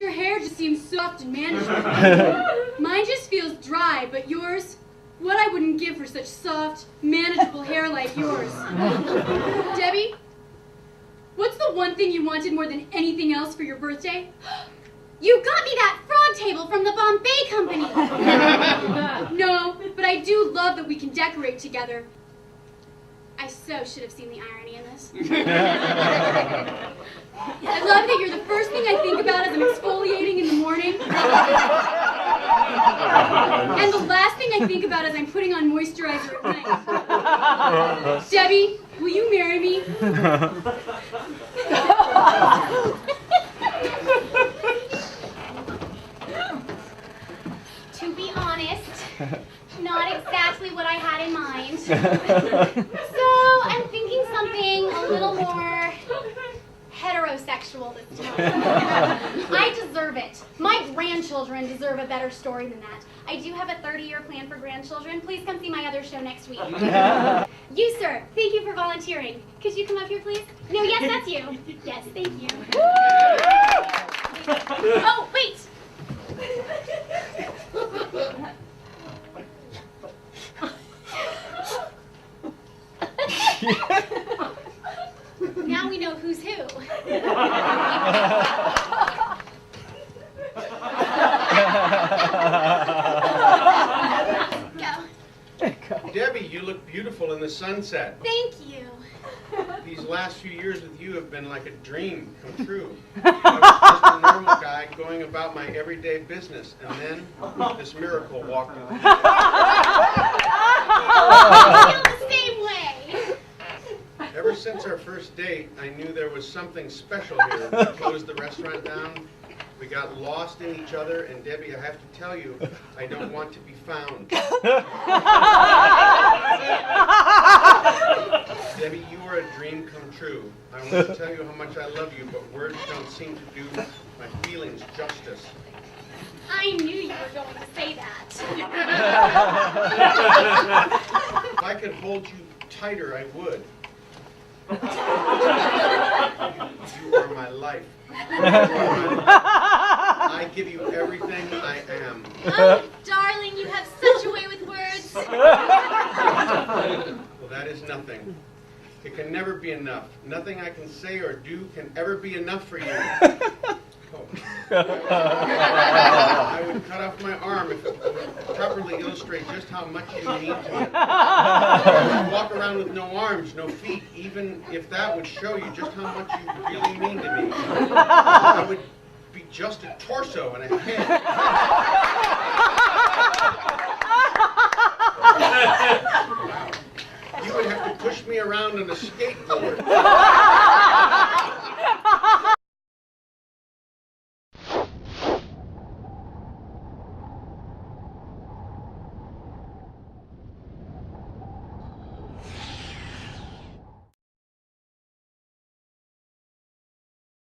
Your hair just seems soft and manageable. Mine just feels dry, but yours, what I wouldn't give for such soft, manageable hair like yours. Debbie, what's the one thing you wanted more than anything else for your birthday? You got me that frog table from the Bombay Company. No, but I do love that we can decorate together. I so should have seen the irony in this. I love that you're the first thing I think about as I'm exfoliating in the morning. And the last thing I think about as I'm putting on moisturizer at night. Debbie, will you marry me? To be honest, not exactly what I had in mind. So I'm thinking something a little more heterosexual this time. I deserve it. My grandchildren deserve a better story than that. I do have a 30-year plan for grandchildren. Please come see my other show next week. You, sir, thank you for volunteering. Could you come up here, please? No, yes, that's you. Yes, thank you. Oh, wait. Now we know who's who. Go. Debbie, you look beautiful in the sunset. Thank you. These last few years with you have been like a dream come true. I was just a normal guy going about my everyday business, and then this miracle walked in. I feel the same way. Ever since our first date, I knew there was something special here. We closed the restaurant down. We got lost in each other, and Debbie, I have to tell you, I don't want to be found. Debbie, you are a dream come true. I want to tell you how much I love you, but words don't seem to do my feelings justice. I knew you were going to say that. If I could hold you tighter, I would. You are my life. I give you everything I am. Oh, darling, you have such a way with words. Well, that is nothing. It can never be enough. Nothing I can say or do can ever be enough for you. Oh. I would cut off my arm if it would properly illustrate just how much you mean to me. I would walk around with no arms, no feet, even if that would show you just how much you really mean to me. I would be just a torso and a head. Wow. You would have to push me around on a skateboard.